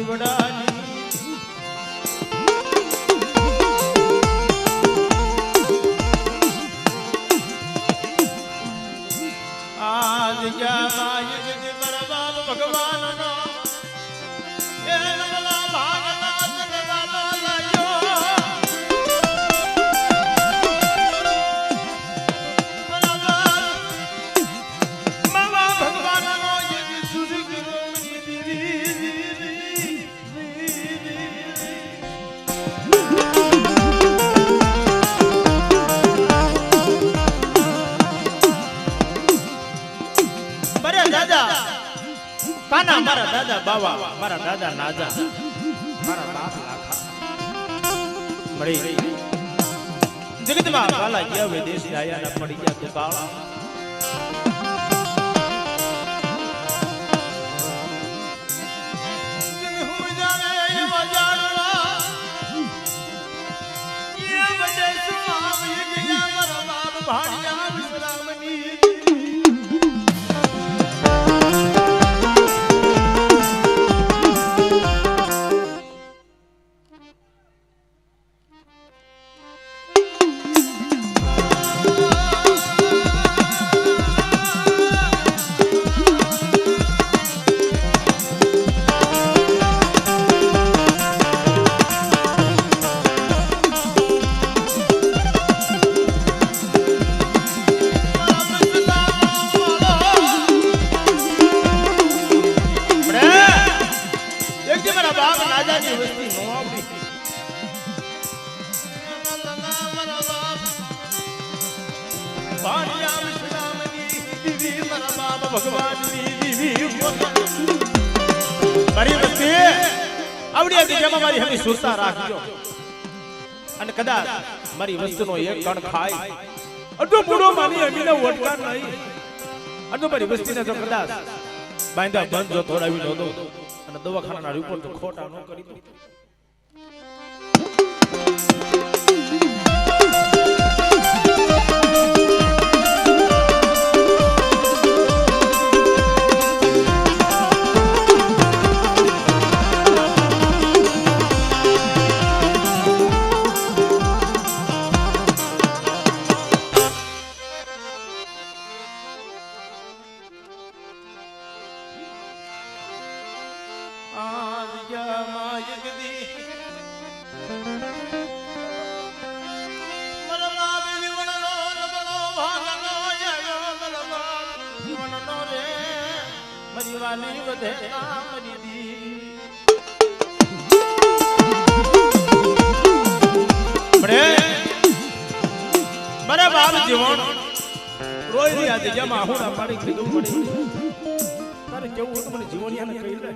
દીવડાની આ જગ્યામાં યુગથી બરબાદ ભગવાનનો એ નમલા ભાગનાથ નમલા લાયો કાના મારા દાદા બાવા મારા દાદા નાજા મારા બાપ લાખા મળી જગતમાં બાલા ગયા વિદેશી આયા ના પડી ગયા તું બાળા અને કદાચ મારી વસ્તુનો એક કણ ખાય અડધો મૂળો માની અમીને ઓટકાર નહીં અડધો મારી વસ્તીને જો કદાચ બાંધા બંધ જો તોડાવી દો અને દવાખાનાના રિપોર્ટ તો ખોટા ન કરી દો કેવું મને જીવન કહી લે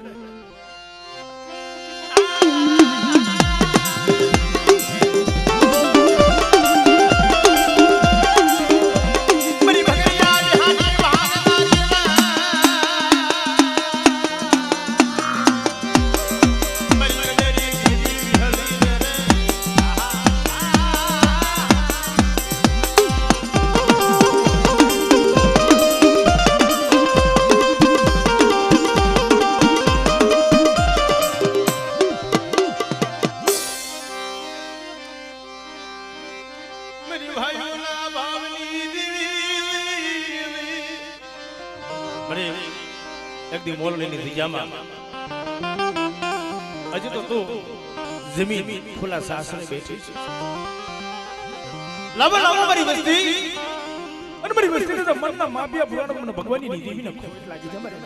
હજી તો તું જમીન ખુલ્લા સાસરે બેઠી છે લાવો લાવો મારી વસ્તી અને મારી વસ્તી તો મનના માપિયા પુરાણ મને ભગવાનની નીતિ વિના ખોટ લાગી છે મારે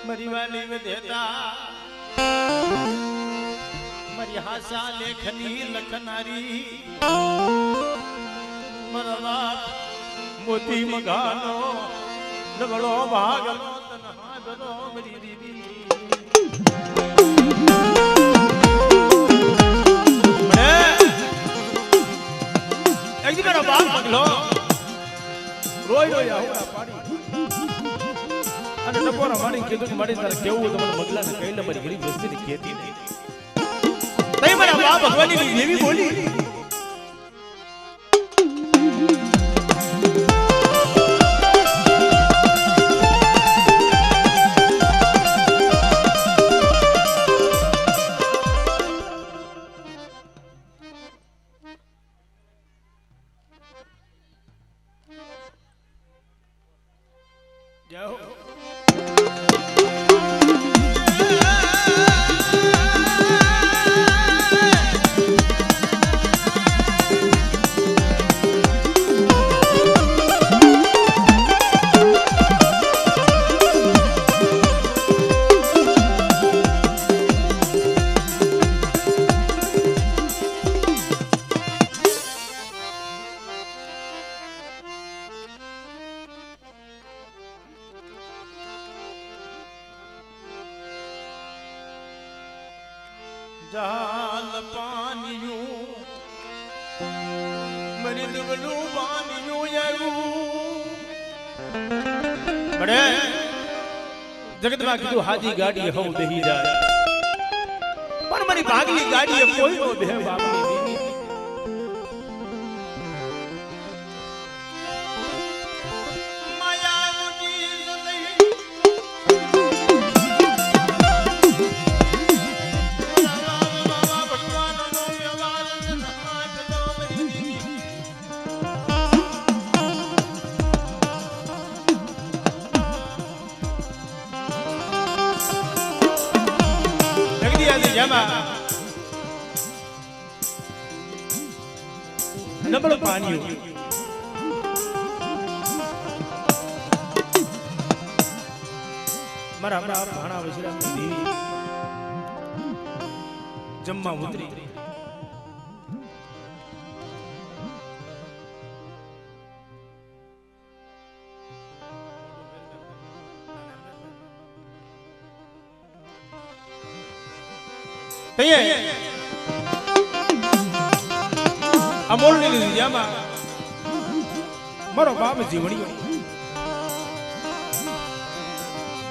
મરી વાલી દેતા મારી હાસા લેખની લખનારી મારા બાપ મોતી મગાનો નબળો ભાગનો તનહાગનો મારી દીદી એકદી મારા બાપ મગલો રોય આવું પાડી અને ટપોરા મારી કીધું કે મારી તારે કેવું તમને મગલાને કહી લે મારી ગરીબ વસ્તીની ખેતી નહીં તઈ મારા બાપ ભગવાનની દેવી બોલી જાઓ जाल पानियों मरी दुबलू पानियों बड़े जगत में कीधु हाजी गाड़ी हो बेही जाए पर मरी भागली गाड़ी कोई नो दे बापनी बीवी नबल पानी मारा भाणा वजरा देवी जम्मा उतरी अमोल ने जामा मारो बाप जीवनी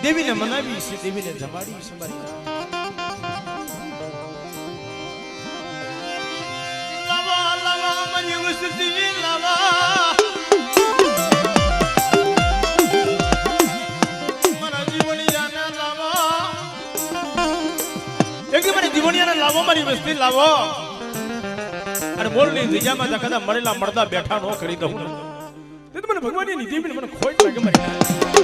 देवी ने मनावी से देवी ने जमाड़ी संभाली लावा लावा मरी वसती लावा मारा जीवनी जाना लावा एक मारी जीवनी जाना लावा मारी वस्ती लावा अरे मोरनी दिजामा जकदा मरेला मरदा बैठा नो करी दઉં તે તો મને ભગવાનની નીતિ મને ખોટ લાગે મારી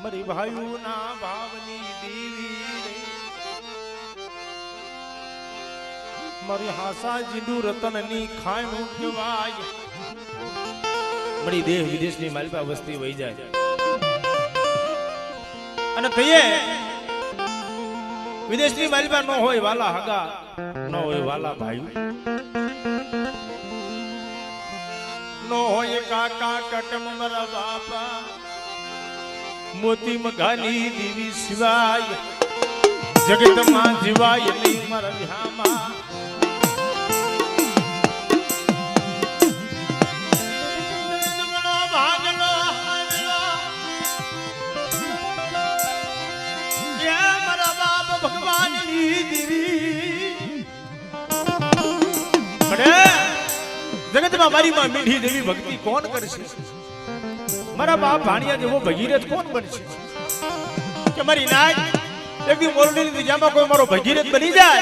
मरी भायु ना भावनी देवी मरी हासा जिंदू रतन नी खाणू केवाय मरी देह विदेश ની માલપા વસ્તી વઈ જાય અને કહીએ વિદેશ ની માલપા નો હોય વાલા હગા નો હોય વાલા ભાઈ નો હોય કાકા કટમ મરા બાપા मोती मघानी देवी शिवाय जगत मां जीवाय नहीं मर विहामा भागलो ये मरा बाप भगवान नी देवी बड़े जगत में हमारी मां मीठी देवी भक्ति कौन करશે मारा बाप भाणिया जेवो भगीरथ कौन बनશે के मारी नाक एक दी मोरनी नी जामा कोई मारो भगीरथ बनी जाए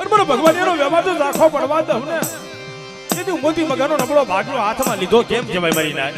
और मारो भगवान नो व्यवहार तो राखो पड़वा दो ने તેથી મોતી મગાનો નબળો ભાગનો હાથમાં લીધો કેમ જવાય મારી ના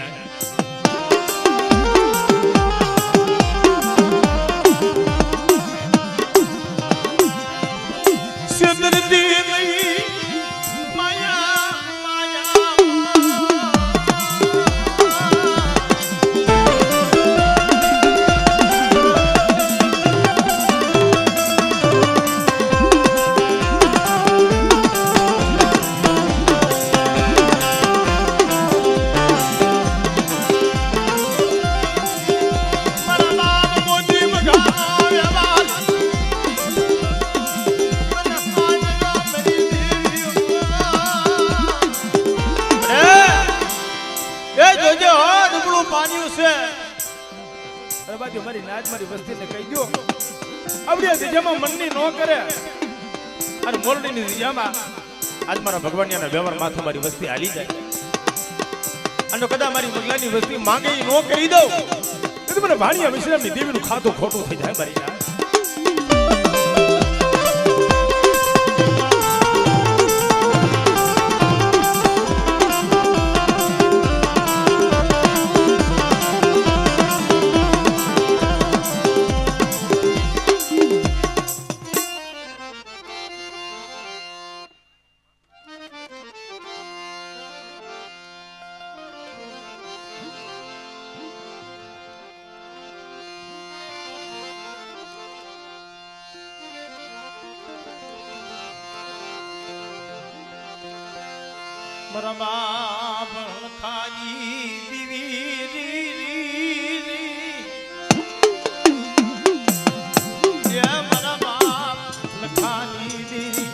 મારી નાચ મારી વસ્તીને કહી દો આવડિયા દિજામાં મનની નો કરે અને મોરડીની દિજામાં આજ મારા ભગવાનના વ્યવહાર માથે મારી વસ્તી હાલી જાય અને કદા મારી મગલાની વસ્તી માંગે ઈ નો કરી દઉં તો મને ભાણિયા વિશ્રામની દેવીનું ખાતું ખોટું થઈ જાય મારી નાચ મારા બાપ ખાની દીવી મારા બાપ ખાની દીવી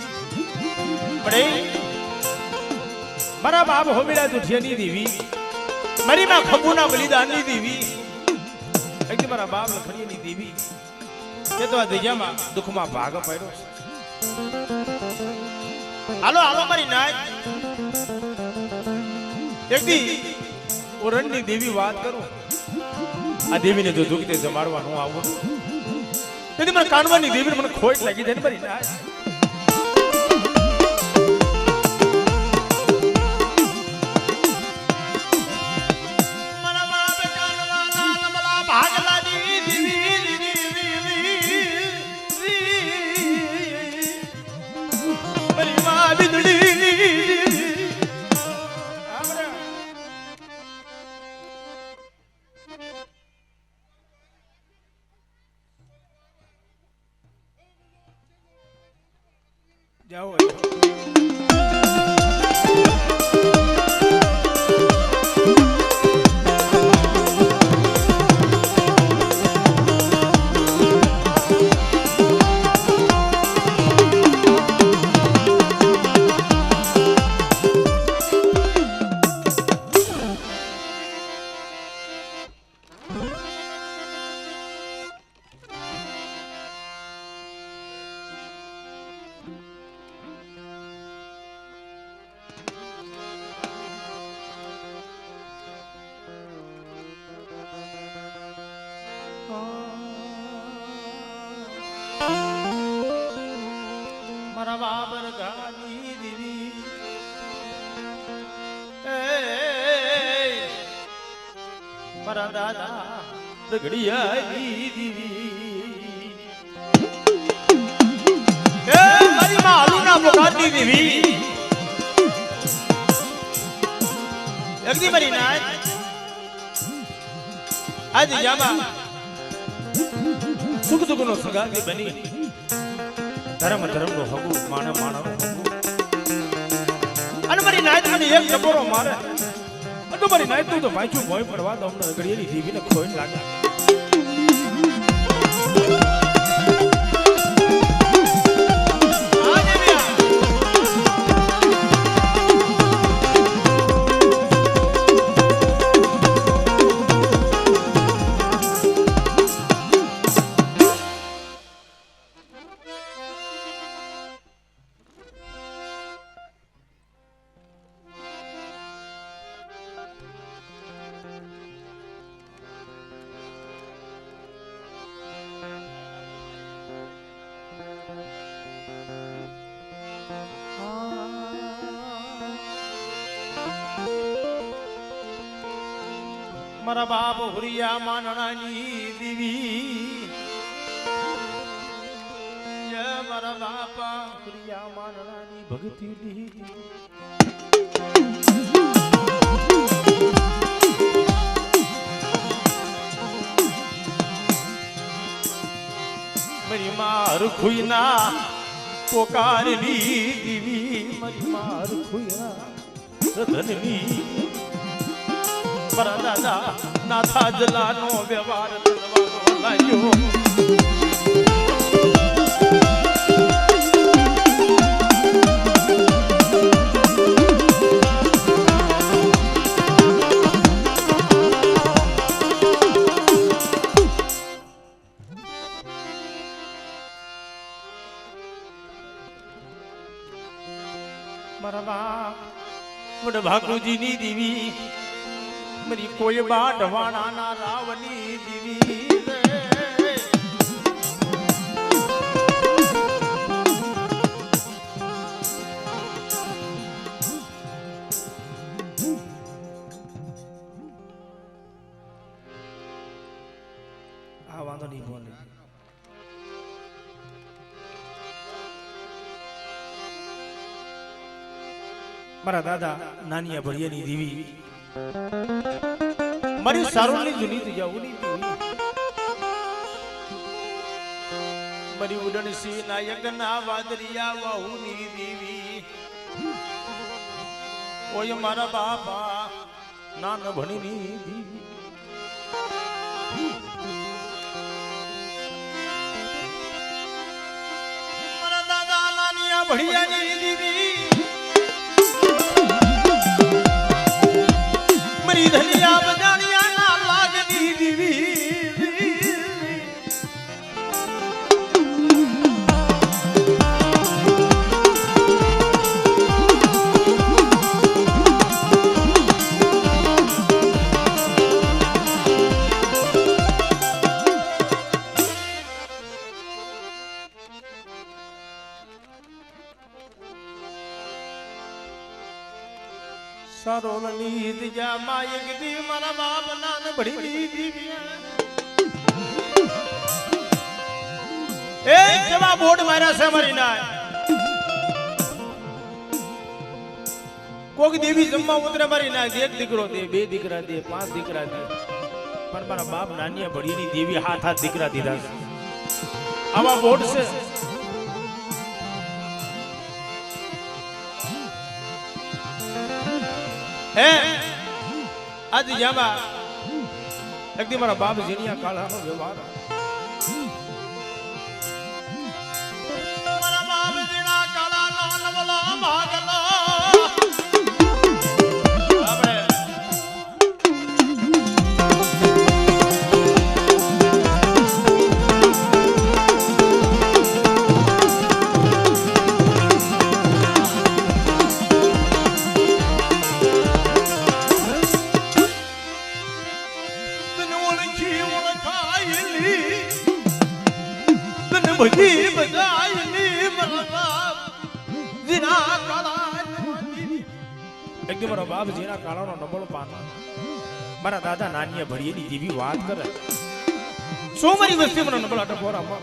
પડે મારા બાપ હોમેડા દુઠિયાની દેવી મારી માં ખબુના બલિદાનની દેવી એક મારા બાપ લખણીની દેવી તે તો આ દરિયામાં દુઃખમાં ભાગ પડ્યો હાલો હાલો મારી નાચ એક દી ઓરણની દેવી વાત કરું આ દેવીને જો દુઃખતે જમાડવા હું આવું તેથી મને કાનવાની દેવીને મને ખોટ લાગી જાય ને મારી નાચ જાઓ મારા બાબર ગાની દીવી મારા દાદા રગડિયાની દીવી મારી માં આલુના પોકારની દેવી એકદી મારી નાચ આજ જામા સુખ દુઃખનો સગાની બની ધર્મ ધર્મનો હગુ માણસ માણસનો હગુ અને મારી નાચ મને એક ટકોરો મારે તો મારી નાચ તો પાછું ભોય પડવા દો હમણાં રગડીએની દેવીને ખોઈને લાગે મારા બાપ હુરિયા માનણાની દેવી મારા બાપા હુરિયા માનણાની ભક્તિ દીધી મારી માર ખુઈના પોકારની દેવી મારી માર ખુઈના ધનની મારા દાદા નાથા જલાનો વ્યવહાર કરવાનો લાગ્યો મારા બાપ વડ ભાગુજીની દેવી મારી કોઈ બાઢવાણાના રાવની દેવી આ વાંધો નહીં બોલે મારા દાદા નાનિયા ભળિયાની દેવી મારી સારોની જૂની તિજાઓની દેવી મારી ઉડણસી નાયકના વાદરિયા વાહુની દેવી ઓય મારા બાપા નાન ભણીની દેવી મારા દાદા નાનિયા ભળિયાની દેવી ધનિયા બજાણિયા ના લાગની દીવી સરોલની દિજા માયક દી મારા બાપ નાન ભડી દીવી એ કેવા બોર્ડ માર્યા છે મારી નાય કોક દેવી જમવા ઉતરે મારી નાય એક દીકરો દે બે દીકરા દે પાંચ દીકરા દે પણ મારા બાપ નાનિયા ભડીની દેવી હાથ હાથ દીકરા દીધા છે આવા બોર્ડ છે હે આજ જાબા એકદી મારા બાપ જીણિયા કાળાનો વ્યવહાર મારા બાપ જીણા કાળાનો નવલો ભાગલો બધી બધાયની મારા જીના કાળાનો એકદમ મારા બાપ જીના કાળાનો નબળો પાના મારા દાદા નાનિયા ભળિયાની દેવી વાત કરે શું મારી વસ્તી મને નબળા ટકોરા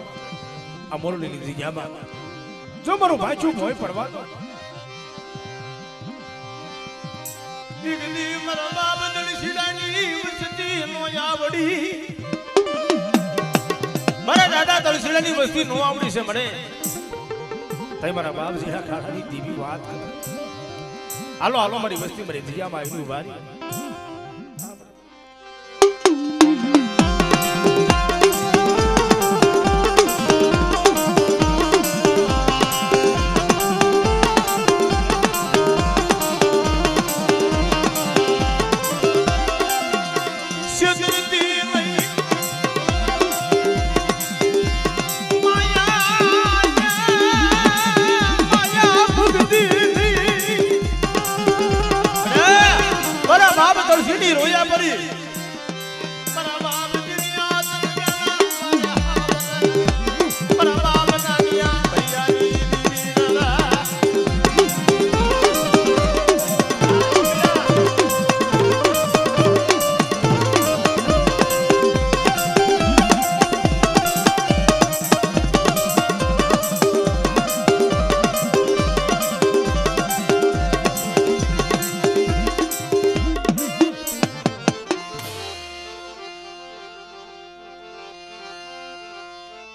આ મોરલી લીધી જાબા જો મારું ભાઈચું ભોય પડવા દો દીકરી મારા બાપ દળશીડાની વસ્તી નો આવડી મારા દાદા તળસીડાની વસ્તી નો આવડી છે મને તઈ મારા બાપ જીના કાળાની દેવી વાત કરે હાલો હાલો મારી વસ્તી મારી દિયામાં આવી ઉભા રહી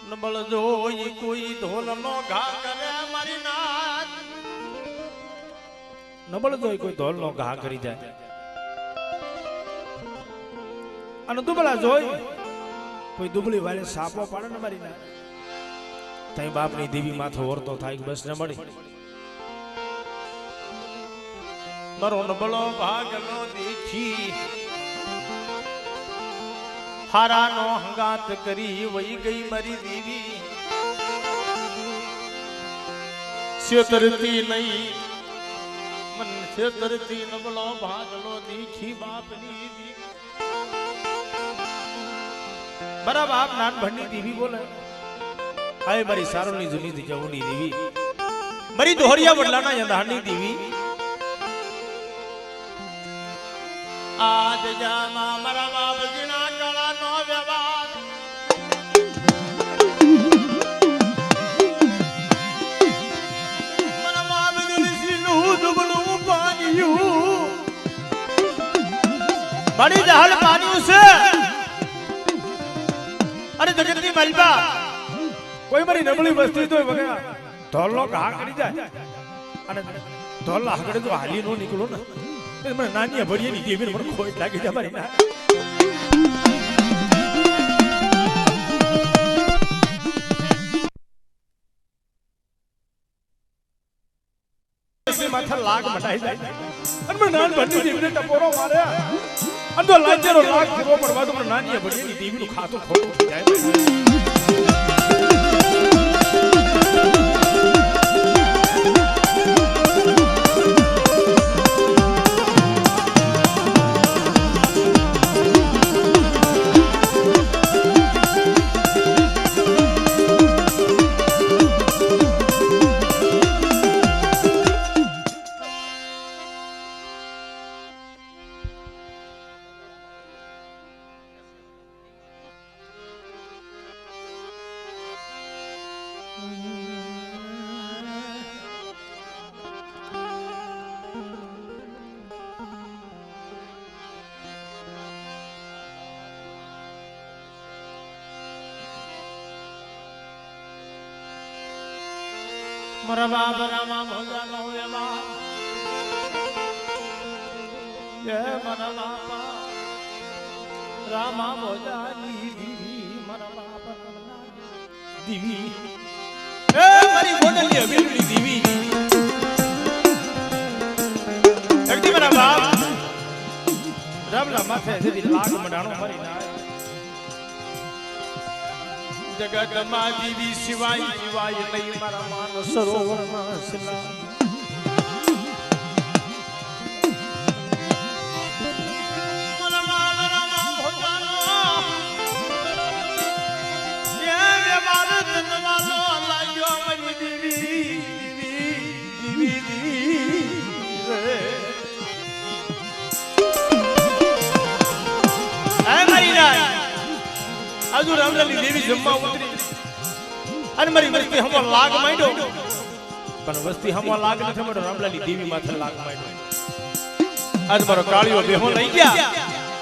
નબળ જોઈ કોઈ ઢોલ નો ઘા કરે મારી નાથ નબળ જોઈ કોઈ ઢોલ નો ઘા કરી જાય અને દુબળા જોઈ કોઈ દુબળી વાળે સાપો પાડે ને મારી નાથ તઈ બાપની દેવી માથે ઓરતો થાય બસ ને મળી મારો નબળો ભાગલો દેખી હારાનો હંગાત કરી વહી ગઈ મારી દેવી છેતરતી નહીં મન છેતરતી નબળો ભાગલો દેખી બાપની દેવી મારા બાપ નાનભણની દેવી બોલે હાય મારી સારોની જૂની જવની દેવી મારી દોહરિયા વડલાના યંધાની દેવી આજ જામા મારા બાપજીના કળાનો વ્યવહાર મારા બાપજીનું સીનું દુબળું પાણ્યું મારી જહાલ પાણ્યું છે અરે જગતની માલબા કોઈ મારી નબળી વસ્તી તો વગર ધોલનો ઘા કરી જાય અને ધોલ આગળ જો હાલી નો નીકળો ને મને નાની ભરીએની દેવીને મને ખોટ લાગી જાય મારી ના માથા લાગ મટાઈ જાય અને મને નાન ભરની દેવીને ટપોરો મારે અને તો લાજેરો લાગ પૂરો પડવા તો મને નાની ભરીએની દેવીનું ખાતું ખોટું થઈ જાય મારા બાપ રામા ભોજાનો વ્યવહાર જય મારા બાપા રામા ભોજાની દીવી મારા બાપ દીવી એ મારી ગોડલી અબીલની દીવી એકદી મારા બાપ રામલા માથે જેથી લાગ મડાણો મારી ના જગતમાં દીવી સિવાય જીવાય નહીં મારા માન સરોવરમાં સિલા આજુ રામલાની દેવી જમવા ઉતરી અને મારી વસ્તી હમો લાગ માંડ્યો પણ વસ્તી હમો લાગ નથી મારો રામલાની દેવી માથે લાગ માંડ્યો આજ મારો કાળિયો બેહો લઈ ગયા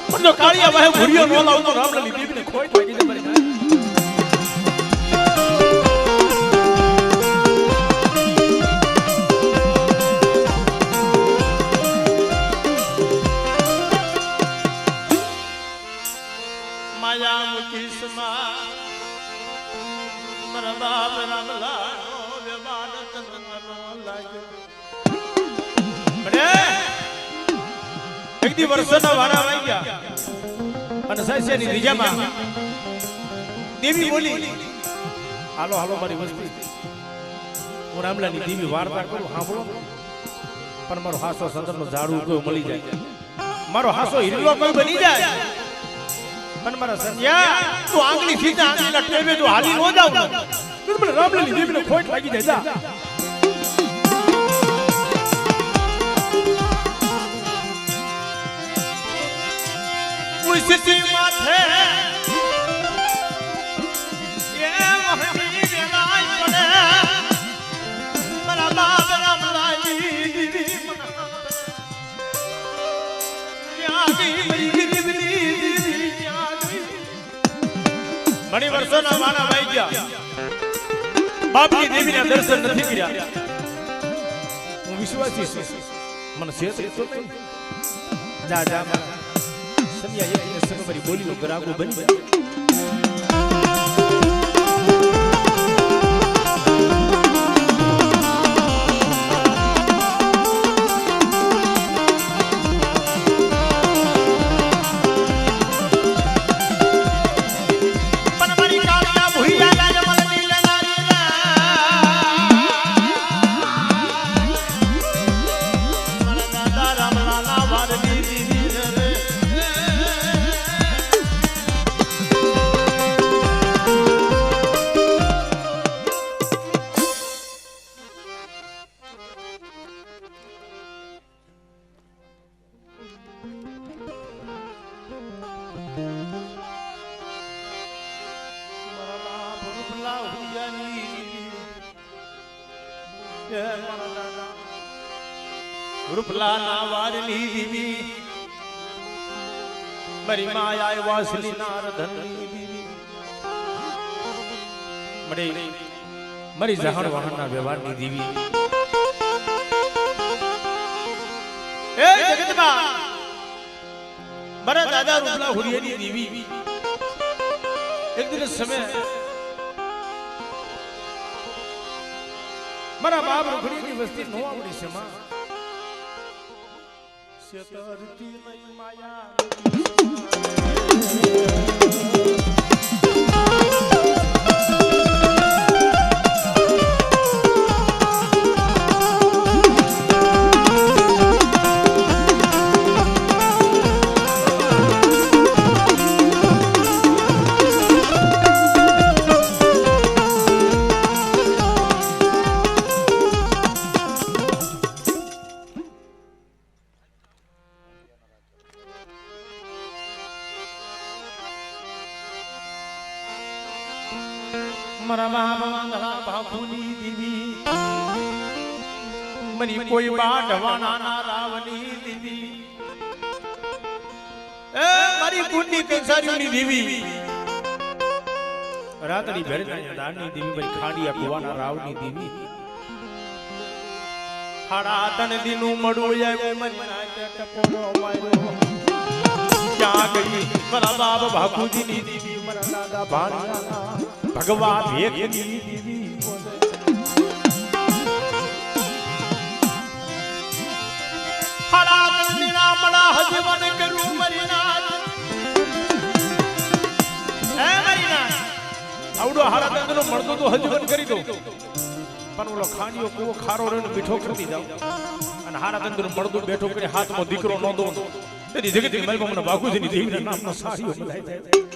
પણ જો કાળિયા વાહે ભૂરિયો નો લાવ તો રામલાની દેવીને ખોટ લાગી જાય મારી માયા મુકીસમાં મારા બાપ રામલાનો વ્યવહાર તનનો લાગ્યો બડે એક દી વર્ષોના વારા આવી ગયા અને સૈસેની રીજામાં દેવી બોલી હાલો હાલો મારી વસ્તી હું રામલાની દેવી વાર્તા કરું સાંભળો પણ મારો હાસો સંદરનો ઝાડુ કોઈ મળી જાય મારો હાસો હિરલો કોઈ બની જાય પણ મારા સંજ્યા તું આંગળી ખીચા આંગળીના ટેમે જો હાલી નો જાવ તો મને રામલાની દેવીને ખોટ લાગી જાય જા ઉસતી માથે એ વહની વેલાય પડે મારા બાપ રામલાની દેવી ત્યાં ગઈ મારી ગરીબની દેવી મણી વર્ષોના વાણા વાઈ ગયા બાપની દેવીના દર્શન નથી કર્યા હું વિશ્વાસી છું મને છે તો જા જા સમયા એક સગમરી બોલીનો ગરાગો બની જાય રૂપલા ના વારની દીવી મારી માયા વાસલી નારધની દીવી મારી જહાણ વાહનના વ્યવહારની દીવી એ જગતમાં મારા દાદા રૂપલા હુરિયાની દીવી એક દિવસ સમય મારા બાપ રૂખડીની વસ્તી નો આવડી છે માં શેતરતી નહીં માયા મારા બાબા બાપુની દીવી મની કોઈ બાઢવાના ના રાવની દીવી એ મારી કુંડી કંસારીની દીવી રાતડી ભેરના દાનની દીવી મારી ખાડિયા કુવાના રાવની દીવી હાડા તન દીનું મળું આવ્યું મની નાચે ટકોરો માર્યો ક્યાં ગઈ મારા બાબા બાપુજીની દીવી મારા દાદા ભાણિયાના ભગવાન ભેગની દીવી હળા તંદીના મડા હજવન કરું મરીનાથ હે મરીનાથ આવડો હળા તંદનો મળતો તો હજવન કરી દો પણ ઓલો ખાણીઓ કુવો ખારો રહીને મીઠો કરી જાવ અને હારા તંદનો મળતો બેઠો કરી હાથમાં દીકરો ન દો તેની જગતની મલમાં મને બાગુજીની દેવીના નામનો સાડીઓ બોલાય જાય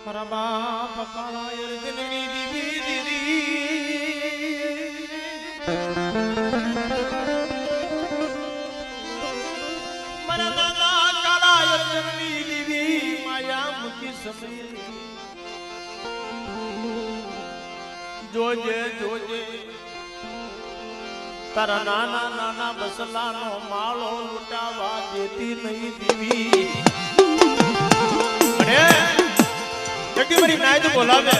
મારા બાપ કાળા અર્જુનની દીવી દીદી મારા દાદા કાળા અર્જુનની દીવી માયા મુકી સમય જોજે જોજે તારા નાના નાના બસલાનો માળો લૂંટાવા દેતી નહીં દીવી જગદી મારી નાયત બોલાવે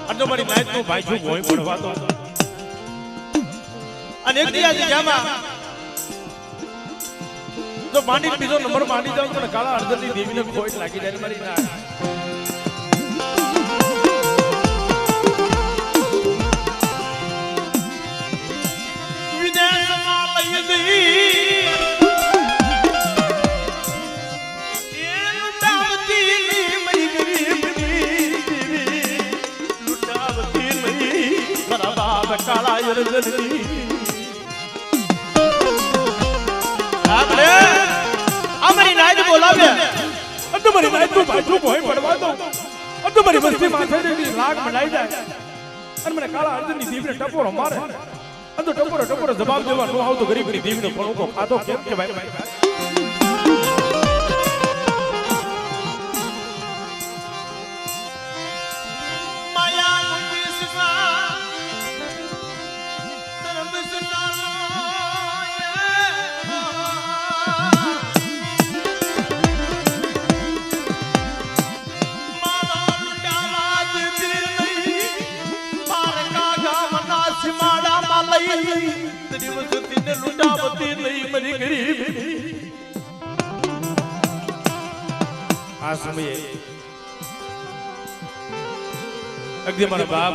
અને મારી નાયત નું ભાઈ છું ભોય પડવા દો અને એક દિવસ જામાં જો માંડી બીજો નંબર માંડી જાવ તો કાળા અર્જુનની દેવીને ખોટ લાગી જાય મારી નાયત વિદેશમાં લઈ ગઈ तुम्हारी नाई तू बाजू मोहे पड़वा दो और तुम्हारी बस्ती माथे दी लाग मनाई जाए और मैंने काला अर्जुन नी दीव ने टपोरो मारे अंदो टपोरो जवाब देवा नो आव तो गरीब नी दीव ने पण को खातो केम के भाई माया मुझे सिवा तरफ सुना लुटावती नहीं मरी गरीब आ समये अगदी मारा बाप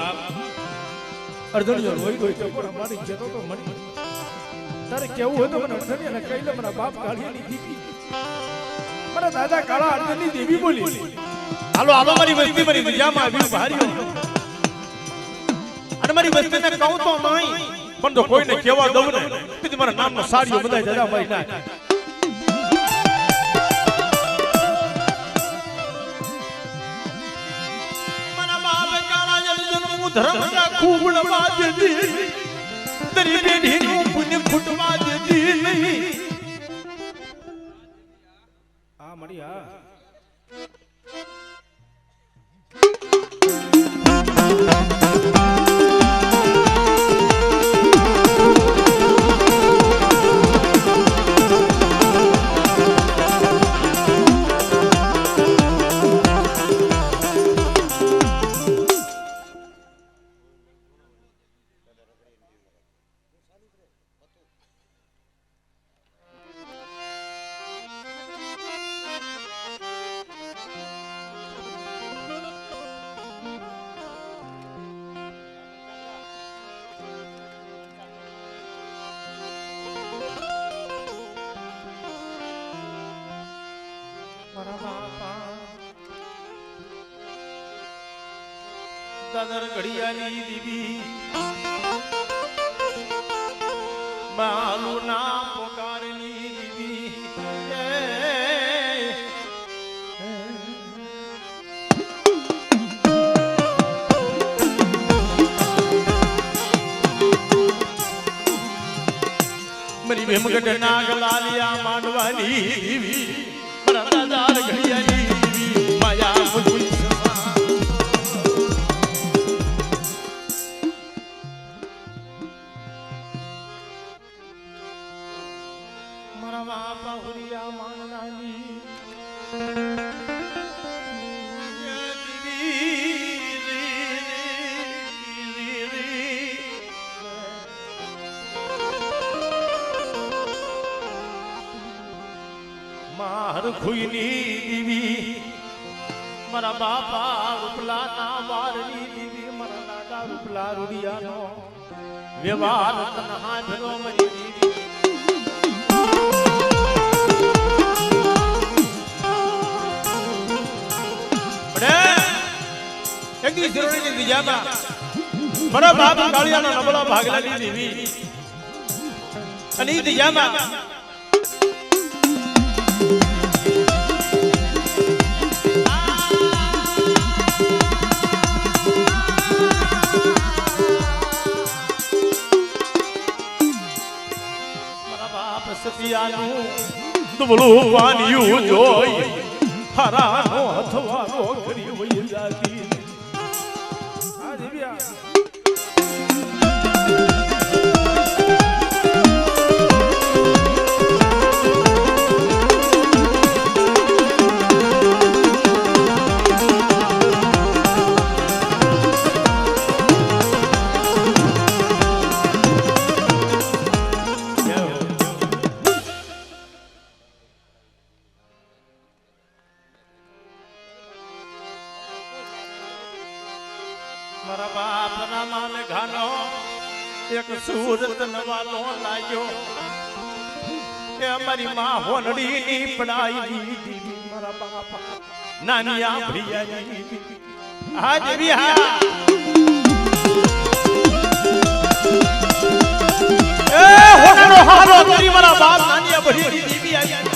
अर्जुनियो रोई रोई टपोर हमारी जतो तो मरी तारे केવું હોય તો મને अर्जुनिया ने કહી લે મારા બાપ કાળીની દીવી મારા દાદા કાળા अर्जुनની દેવી બોલી હાલો હાલો મારી વસ્તી મારી વિજામાં આવી ભારીઓ અને મારી વસ્તીને કહું તો નહીં પણ તો કોઈને કેવા દઉં ને તેથી મારા નામનો સાડીઓ બધાય દાદા મારી ના મારા બાપ કાળા જન ધર્મના ખૂબ નવાજતી તરી બેઠીનું પુણ્ય ખૂટવા દેતી નહીં આ મળી આ દાદર ઘડિયાની દીવી માલું ના પોકારની દીવી મરી ભેમગઢ નાગલાલિયા માંડવાની દીવી મારા દાદર ઘડિયાની દીવી માયા મુજુઈ ખુઈની દીવી મારા બાપા રૂપલા ના વારની દીવી મારા દાદા રૂપલા રૂડિયાનો વ્યવહાર તનહા ભરો મરી દીવી બડે એકદી જરૂરી દીજામાં મારા બાપ કાળિયાના નબળા ભાગલાની દીવી અને દીજામાં સતિયાનું દુબળું વાનિયું જોઈ હરાનો હથવારો કરી વઈ જાતી આ દેવ્યા મારા બાપના માન ઘાનો એક સુરત નવાલો લાગ્યો એ અમારી માં હોનડી ની પડાઈ દીધી મારા બાપા નાની આભળિયાની આ દેવી હા એ હોનડો હારો કરી મારા બાપ નાની આભળિયાની દેવી આવી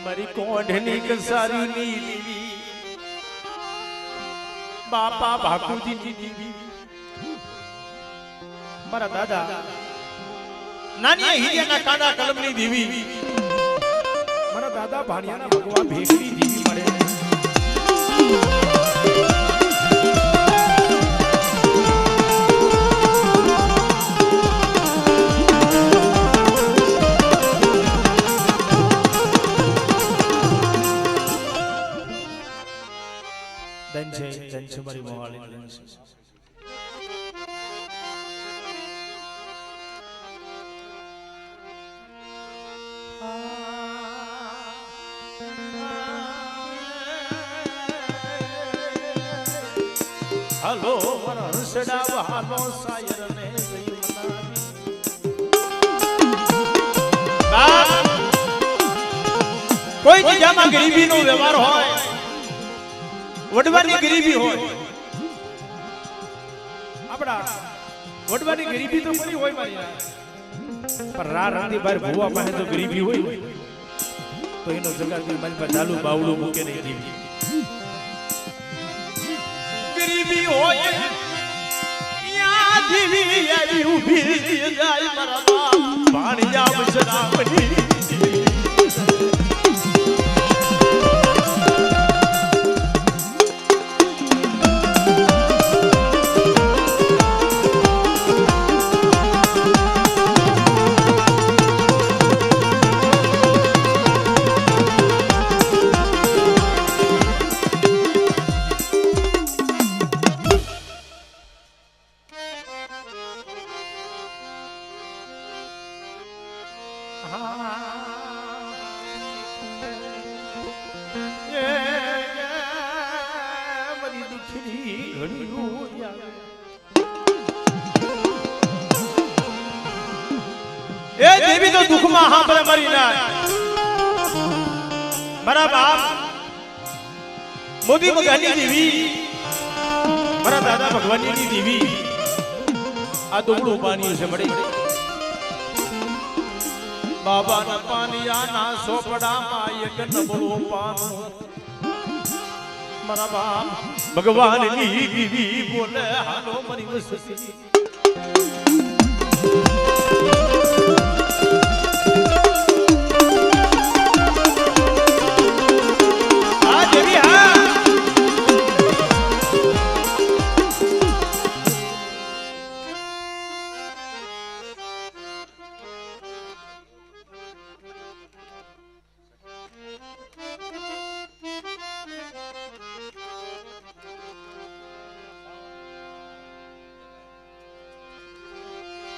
મારી કોઢની કસારીની દેવી બાપા ભાકુજીની દેવી મારા દાદા નાની હીરાના કાડા કલમની દેવી મારા દાદા ભાણિયાના ભગવા ભેગની દેવી મળે ધન છે મારી મોહાલી ધન છે હાલો મારા હંસડા વહાલો સાયર ને ગઈ મનાવી કોઈ જગ્યામાં ગરીબીનો વ્યવહાર હોય વડવાની ગરીબી હોય આપડા વડવાની ગરીબી તો પડી હોય મારી પર રા રાતી બાર ભુવા પાસે તો ગરીબી હોય તો એનો જગાતી મારી પાસે ડાલુ બાવડું મૂકે નહીં દેવી ગરીબી હોય યા દેવી આવી ઊભી જાય મારા બાપ ભાણિયા વસરામણી એ દેવી તો દુઃખમાં હાંભળે મરી ના મારા બાપ મોદી મગાની દેવી મારા દાદા ભગવાનની દેવી આ દોડું પાણી છે મળી બાબાના પાનિયાના સોપડામાં એક નબળું પાનું મારા બાપ ભગવાનની દેવી બોલે હાલો મરી વસતી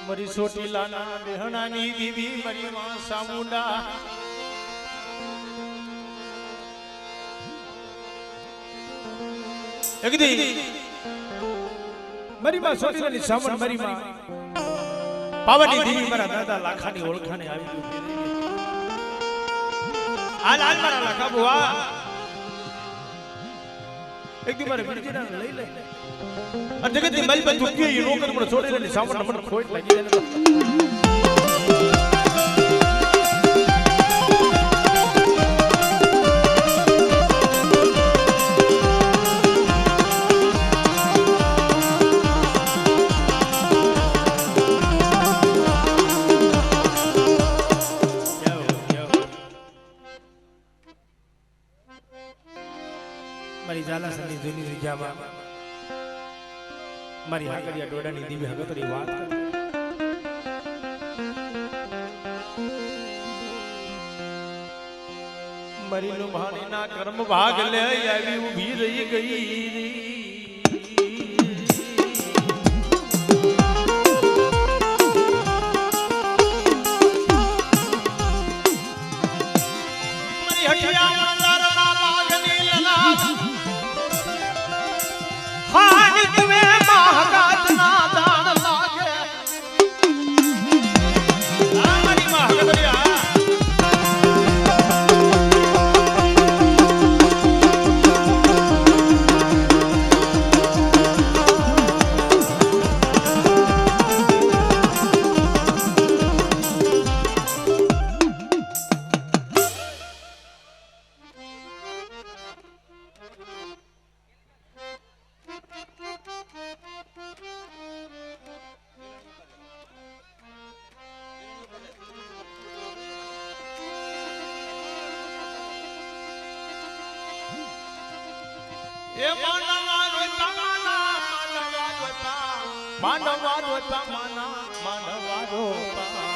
મરી સોટીલાના બેહણાની દીદી મરી માં સામુંડા એકદી મારી માં સોટીલાની સામણ મારી માં પાવાની દેવી મારા દાદા લાખાની ઓળખાને આવી ગયું હાલ હાલ મારા લાખા બુઆ એક દી મારે વિરજીના લઈ લે આ જગતની મારી પર ચૂકી એ નોકર મને સોટીલાની સામણ મને ખોટ લાગી જાય મારી ઝાલા સની જૂની જગ્યામાં મારી હાકરિયા ડોડાની દીવી હગતરી વાત કરે મરીનું ભાણીના કર્મ ભાગ લે આવી ઊભી રહી ગઈ મરી હટિયા મંદારના લાગની લલા હાની તુમે મહાકાતના દાન લાગે આ મારી મહાકતરિયા એ માનવા રોપા માનવા રોપા માનવા રોપા માનવા રોપા